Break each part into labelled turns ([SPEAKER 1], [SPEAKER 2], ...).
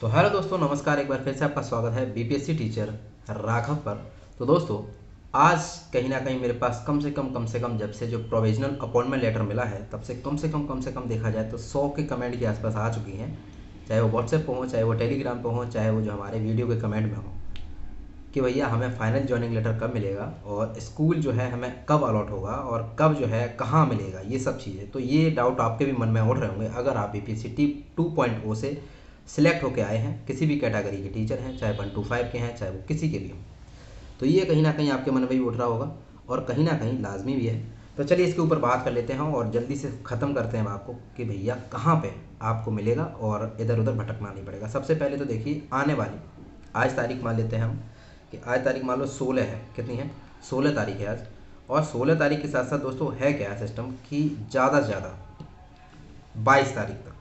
[SPEAKER 1] तो हेलो दोस्तों, नमस्कार। एक बार फिर से आपका स्वागत है बीपीएससी टीचर राघव पर। तो दोस्तों, आज कहीं ना कहीं मेरे पास कम से कम जब से जो प्रोविजनल अपॉइंटमेंट लेटर मिला है तब से कम से कम देखा जाए तो 100 के कमेंट के आसपास आ चुकी हैं। चाहे वो व्हाट्सएप पर हो, चाहे वो टेलीग्राम पर हो, चाहे वो जो हमारे वीडियो के कमेंट में हो, कि भैया हमें फाइनल ज्वाइनिंग लेटर कब मिलेगा और स्कूल जो है हमें कब अलॉट होगा और कब जो है कहाँ मिलेगा, ये सब चीज़ें। तो ये डाउट आपके भी मन में उठ रहे होंगे अगर आप बीपीएससी टी 2.0 से सिलेक्ट होकर आए हैं, किसी भी कैटेगरी के टीचर हैं, चाहे 1 to 5 के हैं, चाहे वो किसी के भी हों। तो ये कहीं ना कहीं आपके मन में भी उठ रहा होगा और कहीं ना कहीं लाजमी भी है। तो चलिए इसके ऊपर बात कर लेते हैं और जल्दी से ख़त्म करते हैं बात को कि भैया कहाँ पे आपको मिलेगा और इधर उधर भटकना नहीं पड़ेगा। सबसे पहले तो देखिए, आने वाली आज तारीख मान लेते हैं हम कि आज तारीख मान लो 16 है। कितनी है? 16 तारीख है आज। और 16 तारीख के साथ साथ दोस्तों है क्या सिस्टम कि ज़्यादा से ज़्यादा 22 तारीख तक,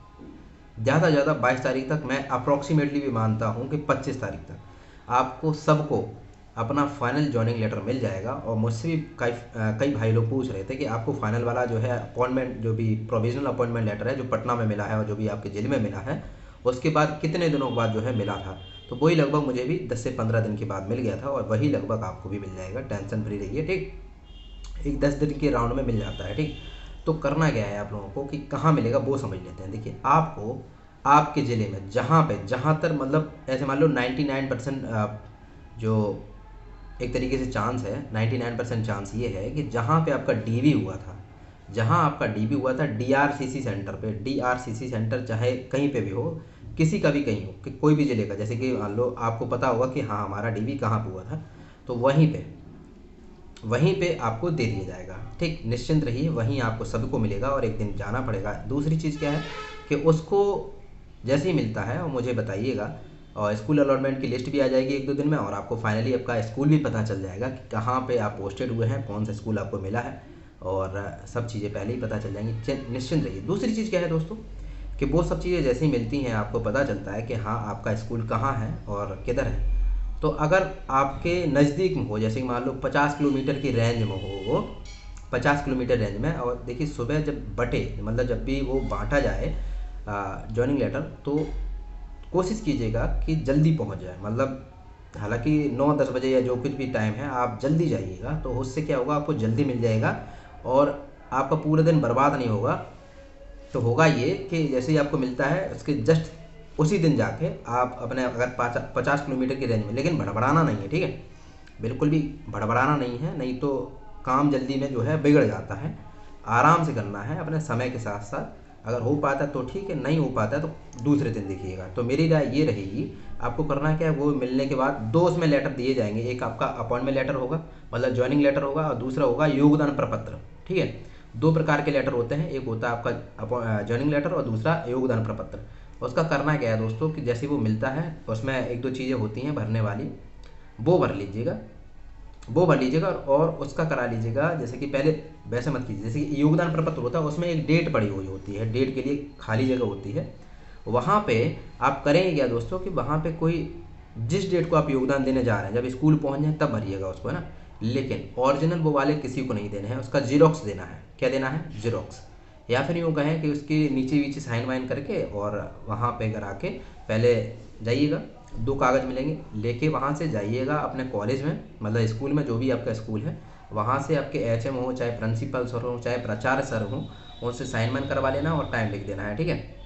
[SPEAKER 1] ज़्यादा से ज़्यादा 22 तारीख तक, मैं अप्रॉक्सीमेटली भी मानता हूँ कि 25 तारीख तक आपको सबको अपना फाइनल जॉइनिंग लेटर मिल जाएगा। और मुझसे भी कई भाई लोग पूछ रहे थे कि आपको फाइनल वाला जो है अपॉइंटमेंट, जो भी प्रोविजनल अपॉइंटमेंट लेटर है जो पटना में मिला है और जो भी आपके जिले में मिला है, उसके बाद कितने दिनों के बाद जो है मिला था। तो वही लगभग मुझे भी 10 से 15 दिन के बाद मिल गया था और वही लगभग आपको भी मिल जाएगा। टेंशन फ्री रहिए, ठीक। एक 10 दिन के राउंड में मिल जाता है, ठीक। तो करना क्या है आप लोगों को कि कहाँ मिलेगा वो समझ लेते हैं। देखिए, आपको आपके ज़िले में जहाँ तक मतलब ऐसे मान लो 99% जो एक तरीके से चांस है, 99% चांस ये है कि जहाँ पे आपका डीवी हुआ था, जहाँ आपका डीवी हुआ था डीआरसीसी सेंटर पे, डीआरसीसी सेंटर चाहे कहीं पे भी हो, किसी का भी कहीं हो, कि कोई भी ज़िले का, जैसे कि मान लो आपको पता होगा कि हाँ हमारा डीवी कहाँ पे हुआ था, तो वहीं पे आपको दे दिया जाएगा, ठीक। निश्चिंत रहिए, वहीं आपको सबको मिलेगा और एक दिन जाना पड़ेगा। दूसरी चीज़ क्या है कि उसको जैसे ही मिलता है और मुझे बताइएगा, और स्कूल अलॉटमेंट की लिस्ट भी आ जाएगी 1-2 दिन में और आपको फाइनली आपका स्कूल भी पता चल जाएगा कि कहाँ पे आप पोस्टेड हुए हैं, कौन सा स्कूल आपको मिला है, और सब चीज़ें पहले ही पता चल जाएंगी। निश्चिंत रहिए। दूसरी चीज़ क्या है दोस्तों कि वो सब चीज़ें जैसे ही मिलती हैं आपको पता चलता है कि हाँ आपका स्कूल कहाँ है और किधर है। तो अगर आपके नज़दीक में हो, जैसे कि मान लो 50 किलोमीटर की रेंज में हो, वो 50 किलोमीटर रेंज में, और देखिए सुबह जब बटे मतलब जब भी वो बांटा जाए जॉइनिंग लेटर, तो कोशिश कीजिएगा कि जल्दी पहुंच जाए। मतलब हालांकि 9-10 बजे या जो कुछ भी टाइम है आप जल्दी जाइएगा, तो उससे क्या होगा, आपको जल्दी मिल जाएगा और आपका पूरा दिन बर्बाद नहीं होगा। तो होगा ये कि जैसे ही आपको मिलता है उसके जस्ट उसी दिन जाके आप अपने, अगर 50 किलोमीटर की रेंज में, लेकिन भड़बड़ाना नहीं है, ठीक है। बिल्कुल भी भड़बड़ाना नहीं है, नहीं तो काम जल्दी में जो है बिगड़ जाता है। आराम से करना है अपने समय के साथ साथ। अगर हो पाता है तो ठीक है, नहीं हो पाता है तो दूसरे दिन देखिएगा। तो मेरी राय ये रहेगी, आपको करना क्या है, वो मिलने के बाद 2 उसमें लेटर दिए जाएंगे। एक आपका अपॉइंटमेंट लेटर होगा, मतलब ज्वाइनिंग लेटर होगा, और दूसरा होगा योगदान प्रपत्र, ठीक है। 2 प्रकार के लेटर होते हैं, एक होता है आपका ज्वाइनिंग लेटर और दूसरा योगदान प्रपत्र। उसका करना क्या है दोस्तों कि जैसे वो मिलता है उसमें 1-2 चीज़ें होती हैं भरने वाली, वो भर लीजिएगा, वो भर लीजिएगा और उसका करा लीजिएगा। जैसे कि पहले वैसे मत कीजिए, जैसे कि योगदान प्रपत्र होता है उसमें एक डेट पड़ी हुई होती है, डेट के लिए खाली जगह होती है। वहाँ पे आप करेंगे क्या दोस्तों कि वहाँ पे कोई जिस डेट को आप योगदान देने जा रहे हैं, जब स्कूल पहुँच जाए तब भरिएगा उसको, है ना। लेकिन ओरिजिनल वो वाले किसी को नहीं देने हैं, उसका जीरोक्स देना है। क्या देना है? जीरोक्स। या फिर यूँ कहें कि उसके नीचे वीचे साइन वाइन करके और वहाँ पे करा के पहले जाइएगा। 2 कागज़ मिलेंगे, लेके वहाँ से जाइएगा अपने कॉलेज में, मतलब स्कूल में, जो भी आपका स्कूल है, वहाँ से आपके एचएम हो, चाहे प्रिंसिपल सर हो, चाहे प्राचार्य सर हो, उनसे साइन वाइन करवा लेना और टाइम लिख देना है, ठीक है।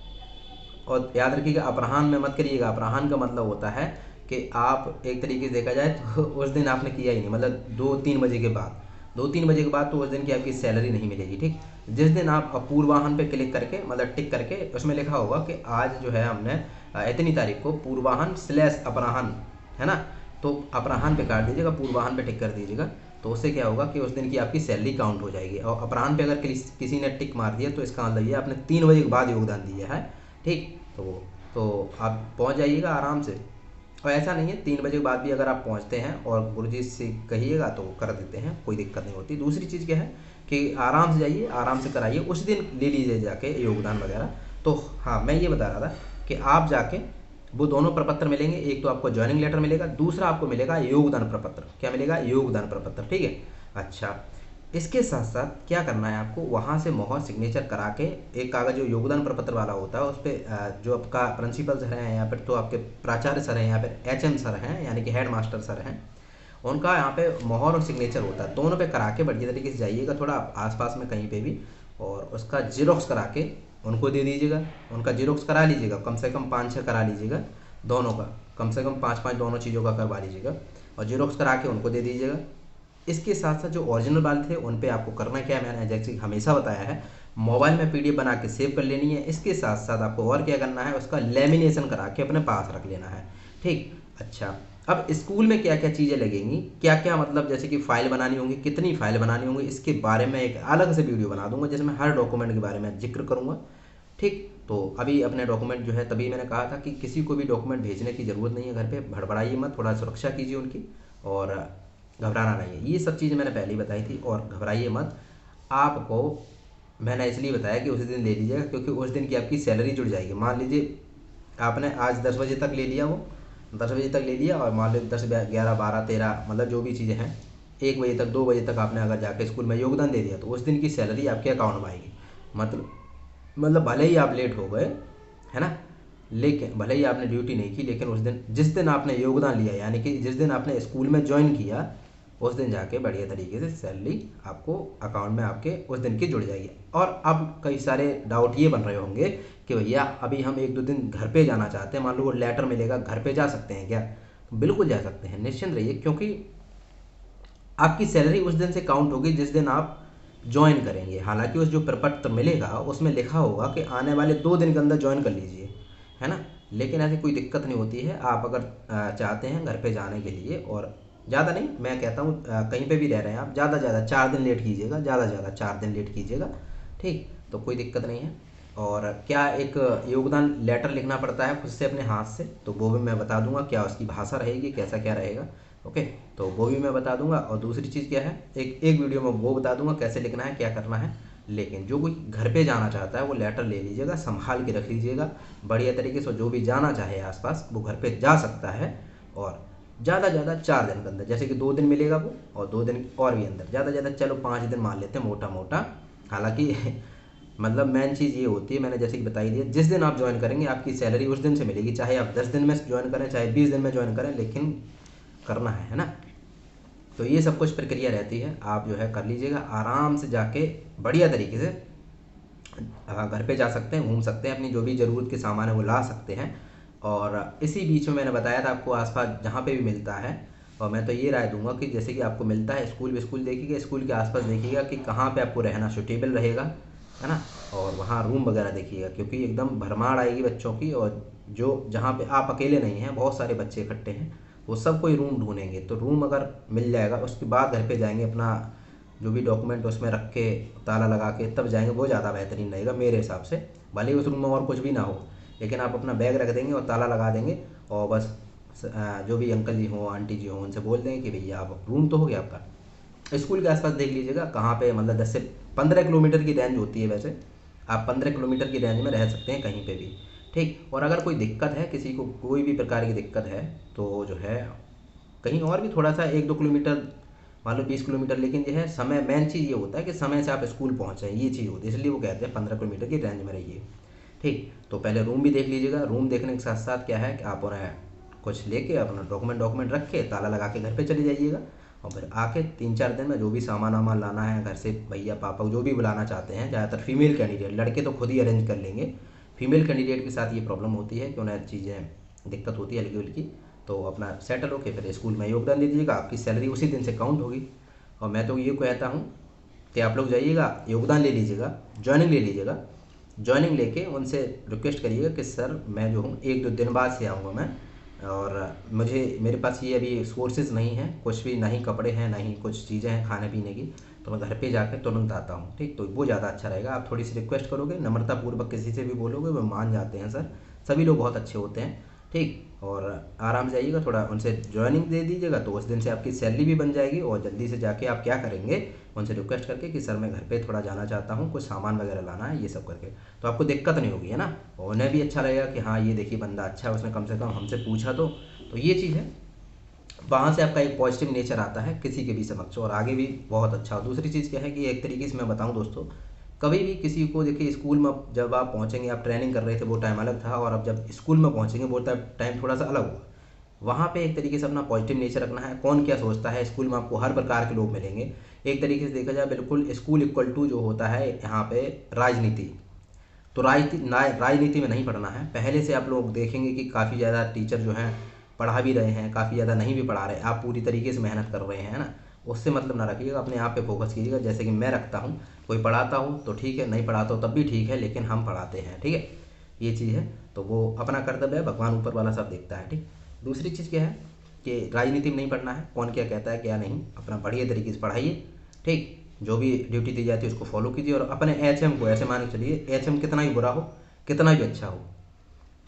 [SPEAKER 1] और याद रखिएगा, अपराह्न में मत करिएगा। अपराह्न का मतलब होता है कि आप एक तरीके से देखा जाए तो उस दिन आपने किया ही नहीं, मतलब 2-3 बजे के बाद, 2-3 बजे के बाद तो उस दिन की आपकी सैलरी नहीं मिलेगी, ठीक। जिस दिन आप पूर्वाहन पे क्लिक करके, मतलब टिक करके, उसमें लिखा होगा कि आज जो है हमने इतनी तारीख को पूर्वाहन / अपराह्न, है ना, तो अपराह्न पे काट दीजिएगा, पूर्वाहन पे टिक कर दीजिएगा। तो उससे क्या होगा कि उस दिन की आपकी सैलरी काउंट हो जाएगी। और अपराह्न पे अगर किसी ने टिक मार दिया तो इसका मतलब ये आपने 3 बजे के बाद योगदान दिया है, ठीक। तो आप पहुंच जाइएगा आराम से। और ऐसा नहीं है, 3 बजे के बाद भी अगर आप पहुंचते हैं और गुरुजी से कहिएगा तो कर देते हैं, कोई दिक्कत नहीं होती। दूसरी चीज़ क्या है कि आराम से जाइए, आराम से कराइए, उस दिन ले लीजिए जाके योगदान वगैरह। तो हाँ, मैं ये बता रहा था कि आप जाके वो दोनों प्रपत्र मिलेंगे, एक तो आपको ज्वाइनिंग लेटर मिलेगा, दूसरा आपको मिलेगा योगदान प्रपत्र। क्या मिलेगा? योगदान प्रपत्र, ठीक है। अच्छा, इसके साथ साथ क्या करना है आपको, वहाँ से मोहर सिग्नेचर करा के एक कागज़ जो योगदान प्रपत्र वाला होता है उस पर जो आपका प्रिंसिपल सर हैं या फिर तो आपके प्राचार्य सर हैं या फिर एचएम सर हैं यानी कि हेड मास्टर सर हैं, उनका यहाँ पे मोहर और सिग्नेचर होता है, दोनों पे करा के बढ़िया तरीके से जाइएगा थोड़ा आसपास में कहीं पे भी, और उसका जीरोक्स करा के उनको दे दीजिएगा। उनका जीरोक्स करा लीजिएगा, कम से कम 5-6 करा लीजिएगा, दोनों का कम से कम 5-5 दोनों चीज़ों का करवा लीजिएगा और जीरोक्स करा के उनको दे दीजिएगा। इसके साथ साथ जो ओरिजिनल वाले थे उन पे आपको करना क्या है, मैंने जैसे हमेशा बताया है, मोबाइल में पीडीएफ बना के सेव कर लेनी है। इसके साथ साथ आपको और क्या करना है, उसका लेमिनेशन करा के अपने पास रख लेना है। ठीक, अच्छा, अब स्कूल में क्या क्या चीज़ें लगेंगी, क्या क्या मतलब जैसे कि फ़ाइल बनानी होंगी, कितनी फ़ाइल बनानी होंगी, इसके बारे में एक अलग से वीडियो बना दूंगा जिसमें हर डॉक्यूमेंट के बारे में जिक्र करूंगा। ठीक, तो अभी अपने डॉक्यूमेंट जो है, तभी मैंने कहा था कि किसी को भी डॉक्यूमेंट भेजने की ज़रूरत नहीं है घर पे, भड़बड़ाइए मत, थोड़ा सुरक्षा कीजिए उनकी और घबराना नहीं है। ये सब चीज़ मैंने पहले ही बताई थी और घबराइए मत। आपको मैंने इसलिए बताया कि उस दिन ले लीजिएगा क्योंकि उस दिन की आपकी सैलरी जुड़ जाएगी। मान लीजिए आपने आज 10 बजे तक ले लिया, वो 10 बजे तक ले लिया और मान लो 10, 11, 12, 13 मतलब जो भी चीज़ें हैं, 1 बजे तक 2 बजे तक आपने अगर जाके स्कूल में योगदान दे दिया तो उस दिन की सैलरी आपके अकाउंट में आएगी। मतलब भले ही आप लेट हो गए, है ना, लेकिन भले ही आपने ड्यूटी नहीं की, लेकिन उस दिन जिस दिन आपने योगदान लिया यानी कि जिस दिन आपने स्कूल में ज्वाइन किया उस दिन जाके बढ़िया तरीके से सैलरी आपको अकाउंट में आपके उस दिन की जुड़ जाएगी। और अब कई सारे डाउट ये बन रहे होंगे कि भैया अभी हम 1-2 दिन घर पे जाना चाहते हैं, मान लो वो लेटर मिलेगा, घर पे जा सकते हैं क्या? तो बिल्कुल जा सकते हैं, निश्चिंत रहिए, क्योंकि आपकी सैलरी उस दिन से काउंट होगी जिस दिन आप ज्वाइन करेंगे। हालांकि उस जो प्रपत्र मिलेगा उसमें लिखा होगा कि आने वाले 2 दिन के अंदर ज्वाइन कर लीजिए, है ना, लेकिन ऐसी कोई दिक्कत नहीं होती है। आप अगर चाहते हैं घर पे जाने के लिए, और ज़्यादा नहीं, मैं कहता हूँ कहीं पे भी रह रहे हैं आप, ज़्यादा ज़्यादा 4 दिन लेट कीजिएगा, ज़्यादा ज़्यादा 4 दिन लेट कीजिएगा। ठीक, तो कोई दिक्कत नहीं है। और क्या एक योगदान लेटर लिखना पड़ता है खुद से अपने हाथ से, तो वो भी मैं बता दूंगा, क्या उसकी भाषा रहेगी, कैसा क्या रहेगा। ओके, तो वो भी मैं बता दूंगा। और दूसरी चीज़ क्या है, एक एक वीडियो में वो बता दूंगा कैसे लिखना है, क्या करना है। लेकिन जो कोई घर पे जाना चाहता है वो लेटर ले लीजिएगा, संभाल के रख लीजिएगा बढ़िया तरीके से। जो भी जाना चाहे आसपास वो घर पे जा सकता है, और ज़्यादा ज़्यादा 4 दिन के अंदर, जैसे कि 2 दिन मिलेगा वो, और 2 दिन और भी अंदर, ज़्यादा ज़्यादा चलो 5 दिन मान लेते हैं मोटा मोटा। हालांकि मतलब मेन चीज़ ये होती है, मैंने जैसे कि बताई दी, जिस दिन आप ज्वाइन करेंगे आपकी सैलरी उस दिन से मिलेगी, चाहे आप 10 दिन में ज्वाइन करें चाहे 20 दिन में ज्वाइन करें, लेकिन करना है ना। तो ये सब कुछ प्रक्रिया रहती है, आप जो है कर लीजिएगा आराम से जाके बढ़िया तरीके से। घर पे जा सकते हैं, घूम सकते हैं, अपनी जो भी ज़रूरत के सामान है वो ला सकते हैं। और इसी बीच में मैंने बताया था आपको आसपास जहाँ पे भी मिलता है, और मैं तो ये राय दूंगा कि जैसे कि आपको मिलता है स्कूल देखिएगा, स्कूल के आसपास देखिएगा कि कहाँ पे आपको रहना सूटेबल रहेगा, है ना, और वहाँ रूम वगैरह देखिएगा, क्योंकि एकदम भरमार आएगी बच्चों की। और जो जहाँ पे आप अकेले नहीं हैं, बहुत सारे बच्चे इकट्ठे हैं, वो सब कोई रूम ढूंढेंगे, तो रूम अगर मिल जाएगा उसके बाद घर पे जाएंगे, अपना जो भी डॉक्यूमेंट उसमें रख के ताला लगा के तब जाएंगे, वो ज़्यादा बेहतरीन रहेगा मेरे हिसाब से। भले ही उस रूम में और कुछ भी ना हो, लेकिन आप अपना बैग रख देंगे और ताला लगा देंगे, और बस जो भी अंकल जी हों आंटी जी हों उनसे बोल देंगे कि भैया आप रूम तो हो गया आपका। स्कूल के आसपास देख लीजिएगा कहाँ पे, मतलब 10 से 15 किलोमीटर की रेंज होती है, वैसे आप 15 किलोमीटर की रेंज में रह सकते हैं कहीं पे भी। ठीक, और अगर कोई दिक्कत है, किसी को कोई भी प्रकार की दिक्कत है, तो जो है कहीं और भी थोड़ा सा 1-2 किलोमीटर, मान लो 20 किलोमीटर, लेकिन जो है समय, मेन चीज़ ये होता है कि समय से आप स्कूल पहुँचें, ये चीज़ होती है, इसलिए वो कहते हैं 15 किलोमीटर की रेंज में रहिए। ठीक, तो पहले रूम भी देख लीजिएगा, रूम देखने के साथ साथ क्या है कि आप उन्हें कुछ लेके अपना डॉक्यूमेंट रख के ताला लगा के घर पे चले जाइएगा, और फिर आके 3-4 दिन में जो भी सामान वामान लाना है घर से, भैया पापा जो भी बुलाना चाहते हैं, ज़्यादातर फीमेल कैंडिडेट, लड़के तो खुद ही अरेंज कर लेंगे, फीमेल कैंडिडेट के साथ ये प्रॉब्लम होती है कि उन्हें चीज़ें दिक्कत होती है हल्की हल्की, तो अपना सेटल होके फिर स्कूल में योगदान दे दीजिएगा, आपकी सैलरी उसी दिन से काउंट होगी। और मैं तो ये कहता हूँ कि आप लोग जाइएगा, योगदान ले लीजिएगा, ज्वाइनिंग ले लीजिएगा, ज्वाइनिंग लेके उनसे रिक्वेस्ट करिएगा कि सर मैं जो हूँ 1-2 दिन बाद से आऊँगा मैं, और मेरे पास ये अभी सोर्सेज नहीं है, कुछ भी, ना ही कपड़े हैं ना ही कुछ चीज़ें हैं खाने पीने की, तो मैं घर पे जाकर तुरंत आता हूँ। ठीक, तो वो ज़्यादा अच्छा रहेगा। आप थोड़ी सी रिक्वेस्ट करोगे, नम्रतापूर्वक किसी से भी बोलोगे, वो मान जाते हैं सर, सभी लोग बहुत अच्छे होते हैं। ठीक, और आराम से आइएगा, थोड़ा उनसे ज्वाइनिंग दे दीजिएगा, तो उस दिन से आपकी सैलरी भी बन जाएगी। और जल्दी से जाके आप क्या करेंगे, उनसे रिक्वेस्ट करके कि सर मैं घर पे थोड़ा जाना चाहता हूँ, कुछ सामान वगैरह लाना है, ये सब करके, तो आपको दिक्कत नहीं होगी, है ना, और उन्हें भी अच्छा लगेगा कि हाँ ये देखिए बंदा अच्छा है, उसने कम से कम हमसे पूछा तो ये चीज़ है। वहाँ से आपका एक पॉजिटिव नेचर आता है किसी के भी समक्ष और आगे भी बहुत अच्छा हो। दूसरी चीज़ क्या है कि एक तरीके से मैं बताऊँ दोस्तों, कभी भी किसी को देखिए स्कूल में जब आप पहुँचेंगे, आप ट्रेनिंग कर रहे थे वो टाइम अलग था, और अब जब स्कूल में पहुँचेंगे वो टाइम थोड़ा सा अलग होगा। वहाँ पे एक तरीके से अपना पॉजिटिव नेचर रखना है। कौन क्या सोचता है, स्कूल में आपको हर प्रकार के लोग मिलेंगे। एक तरीके से देखा जाए बिल्कुल स्कूल इक्वल टू जो होता है यहाँ पे राजनीति। तो राजनीति में नहीं पढ़ना है। पहले से आप लोग देखेंगे कि काफ़ी ज़्यादा टीचर जो हैं पढ़ा भी रहे हैं, काफ़ी ज़्यादा नहीं भी पढ़ा रहे, आप पूरी तरीके से मेहनत कर रहे हैं ना, उससे मतलब ना रखिएगा, अपने आप पे फोकस कीजिएगा। जैसे कि मैं रखता हूँ, कोई पढ़ाता हूँ तो ठीक है, नहीं पढ़ाता हूँ तब भी ठीक है, लेकिन हम पढ़ाते हैं, ठीक है, ये चीज़ है। तो वो अपना कर्तव्य है, भगवान ऊपर वाला सब देखता है, ठीक। दूसरी चीज़ क्या है कि राजनीति में नहीं पढ़ना है, कौन क्या कहता है क्या नहीं, अपना बढ़िया तरीके से पढ़ाइए, ठीक। जो भी ड्यूटी दी जाती है उसको फॉलो कीजिए, और अपने एचएम को ऐसे मान के चलिए, एचएम कितना ही बुरा हो, कितना भी अच्छा हो,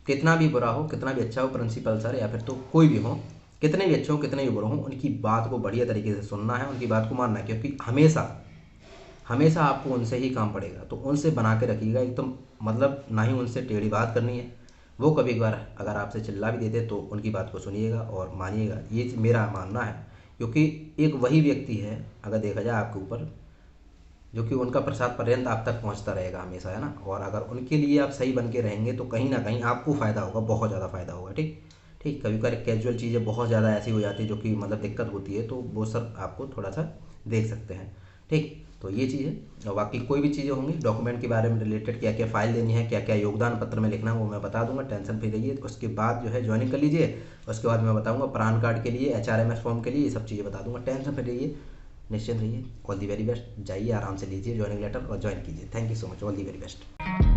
[SPEAKER 1] कितना भी बुरा हो, कितना भी अच्छा हो, प्रिंसिपल सर या फिर तो कोई भी हो, कितने भी अच्छे हो कितने भी बुरे हो, उनकी बात को बढ़िया तरीके से सुनना है, उनकी बात को मानना है, क्योंकि हमेशा हमेशा आपको उनसे ही काम पड़ेगा। तो उनसे बना के रखिएगा एकदम, मतलब ना ही उनसे टेढ़ी बात करनी है। वो कभी कभार अगर आपसे चिल्ला भी देते तो उनकी बात को सुनिएगा और मानिएगा, ये मेरा मानना है। क्योंकि एक वही व्यक्ति है अगर देखा जाए आपके ऊपर, जो कि उनका प्रसाद पर्यंत आप तक पहुंचता रहेगा हमेशा, है ना। और अगर उनके लिए आप सही बन के रहेंगे तो कहीं ना कहीं आपको फ़ायदा होगा, बहुत ज़्यादा फ़ायदा होगा, ठीक। ठीक, कभी कभी कैजुअल चीज़ें बहुत ज़्यादा ऐसी हो जाती है जो कि मतलब दिक्कत होती है, तो वो सब आपको थोड़ा सा देख सकते हैं, ठीक। तो ये चीज़ है। और बाकी कोई भी चीज़ें होंगी डॉक्यूमेंट के बारे में रिलेटेड, क्या क्या फाइल देनी है, क्या क्या योगदान पत्र में लिखना है, वो मैं बता दूंगा, टेंशन फ्री रहिए। उसके बाद जो है ज्वाइनिंग कर लीजिए, उसके बाद मैं बताऊंगा पैन कार्ड के लिए, HRMS फॉर्म के लिए, ये सब चीज़ें बता दूंगा, टेंशन फ्री रहिए, निश्चिंत रहिए। ऑल दी वेरी बेस्ट, जाइए आराम से लीजिए ज्वाइनिंग लेटर और ज्वाइन कीजिए। Thank you so much, all the very best.